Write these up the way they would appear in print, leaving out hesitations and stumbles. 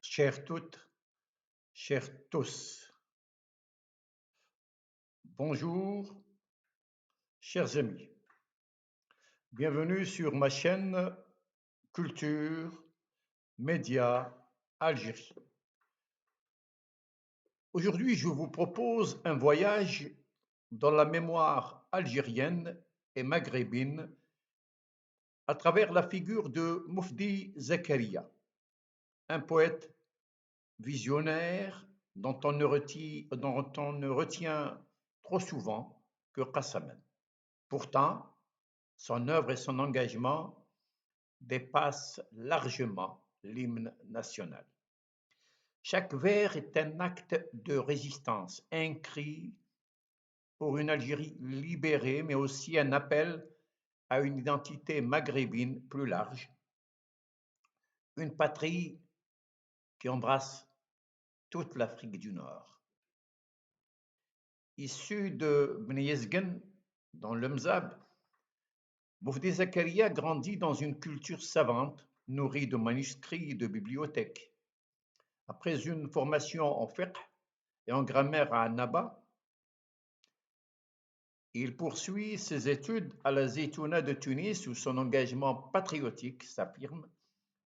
Chères toutes, chers tous, bonjour, chers amis. Bienvenue sur ma chaîne Culture, Médias, Algérie. Aujourd'hui, je vous propose un voyage dans la mémoire algérienne et maghrébine à travers la figure de Moufdi Zakaria, un poète visionnaire dont on ne retient trop souvent que Qassaman. Pourtant, son œuvre et son engagement dépassent largement l'hymne national. Chaque vers est un acte de résistance, un cri pour une Algérie libérée, mais aussi un appel à une identité maghrébine plus large, une patrie qui embrasse toute l'Afrique du Nord. Issu de Bnei Yezgen, dans le Mzab, Moufdi Zakaria grandit dans une culture savante, nourrie de manuscrits et de bibliothèques. Après une formation en fiqh et en grammaire à Annaba, il poursuit ses études à la Zaytouna de Tunis où son engagement patriotique s'affirme.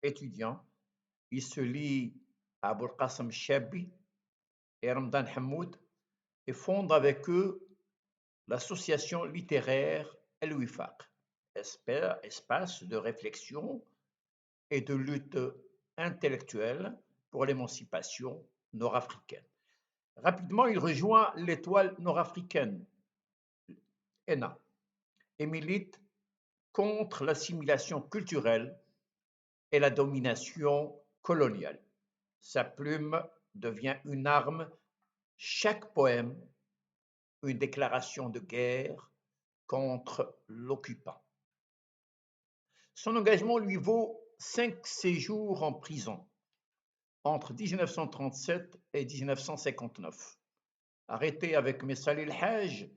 Étudiant, il se lie à Abul Qasim Chabi et Ramdan Hamoud et fonde avec eux l'association littéraire El Wifaq, espace de réflexion et de lutte intellectuelle pour l'émancipation nord-africaine. Rapidement, il rejoint l'Étoile nord-africaine, ENA, et milite contre l'assimilation culturelle et la domination coloniale. Sa plume devient une arme, chaque poème une déclaration de guerre contre l'occupant. Son engagement lui vaut 5 séjours en prison entre 1937 et 1959. Arrêté avec Messali El Haj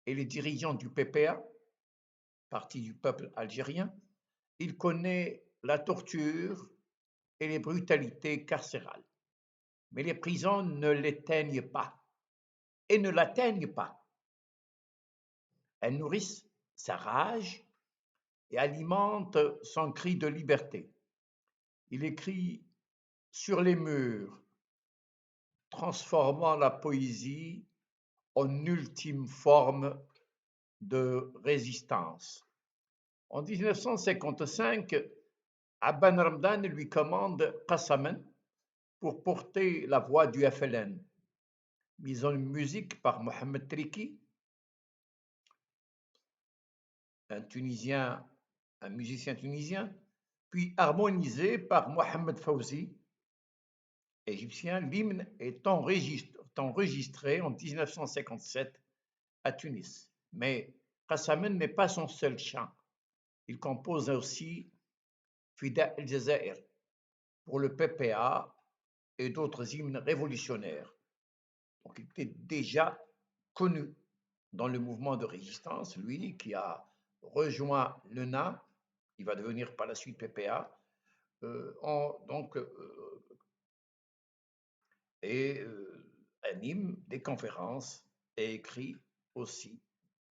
et les dirigeants du PPA, Parti du peuple algérien, il connaît la torture et les brutalités carcérales. Mais les prisons ne l'éteignent pas et ne l'atteignent pas. Elles nourrissent sa rage et alimentent son cri de liberté. Il écrit sur les murs, transformant la poésie en ultime forme de résistance. En 1955, Abban Ramdan lui commande Qassaman pour porter la voix du FLN, mise en musique par Mohamed Triki, un musicien tunisien, puis harmonisé par Mohamed Fawzi, égyptien. L'hymne est enregistré en 1957 à Tunis. Mais Qassaman n'est pas son seul chant. Il compose aussi Fida El Jazair pour le PPA et d'autres hymnes révolutionnaires. Donc il était déjà connu dans le mouvement de résistance, lui qui a rejoint l'ENA, il va devenir par la suite PPA, anime des conférences et écrit aussi,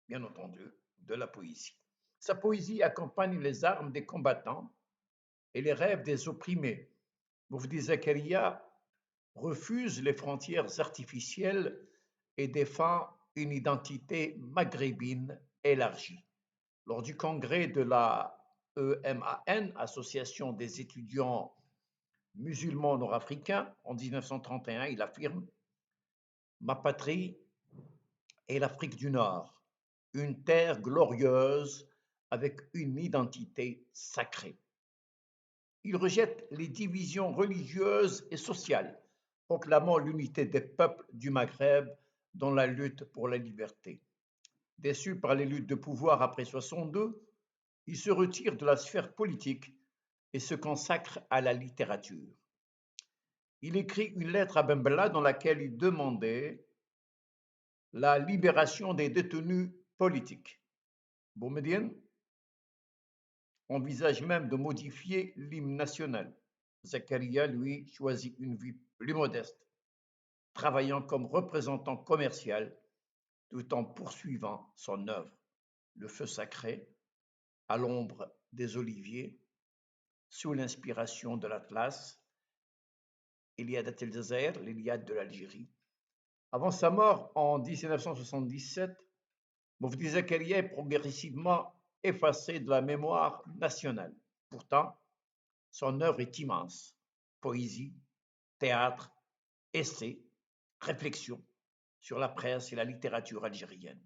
bien entendu, de la poésie. Sa poésie accompagne les armes des combattants et les rêves des opprimés. Moufdi Zakaria refuse les frontières artificielles et défend une identité maghrébine élargie. Lors du congrès de la EMAN, Association des étudiants musulmans nord-africains, en 1931, il affirme « Ma patrie est l'Afrique du Nord, une terre glorieuse avec une identité sacrée. » Il rejette les divisions religieuses et sociales, proclamant l'unité des peuples du Maghreb dans la lutte pour la liberté. Déçu par les luttes de pouvoir après 62, il se retire de la sphère politique et se consacre à la littérature. Il écrit une lettre à Ben Bella dans laquelle il demandait la libération des détenus politiques. Boumediene envisage même de modifier l'hymne national. Zakaria, lui, choisit une vie plus modeste, travaillant comme représentant commercial tout en poursuivant son œuvre. Le feu sacré, à l'ombre des oliviers, sous l'inspiration de l'Atlas, Iliade el Jazair, l'Iliade de l'Algérie. Avant sa mort en 1977, Mufti Zakaria est progressivement effacé de la mémoire nationale. Pourtant, son œuvre est immense. Poésie, théâtre, essais, réflexions sur la presse et la littérature algérienne.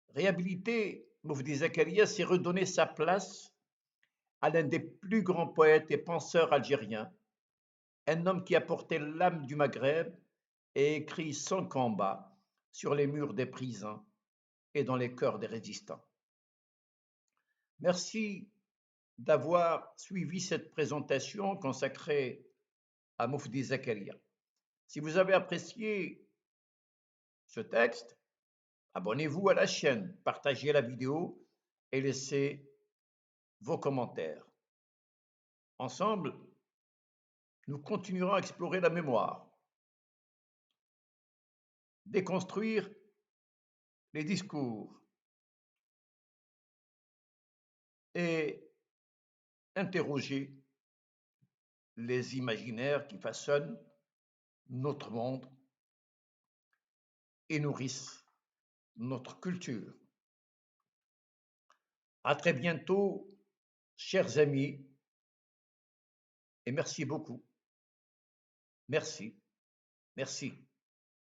Réhabilité, Mufti Zakaria s'est redonné sa place à l'un des plus grands poètes et penseurs algériens, un homme qui a porté l'âme du Maghreb et écrit son combat sur les murs des prisons et dans les cœurs des résistants. Merci d'avoir suivi cette présentation consacrée à Mufti Zakaria. Si vous avez apprécié ce texte, abonnez-vous à la chaîne, partagez la vidéo et laissez vos commentaires. Ensemble, nous continuerons à explorer la mémoire, déconstruire les discours et interroger les imaginaires qui façonnent notre monde et nourrissent notre culture. À très bientôt, chers amis, et merci beaucoup. Merci. Merci.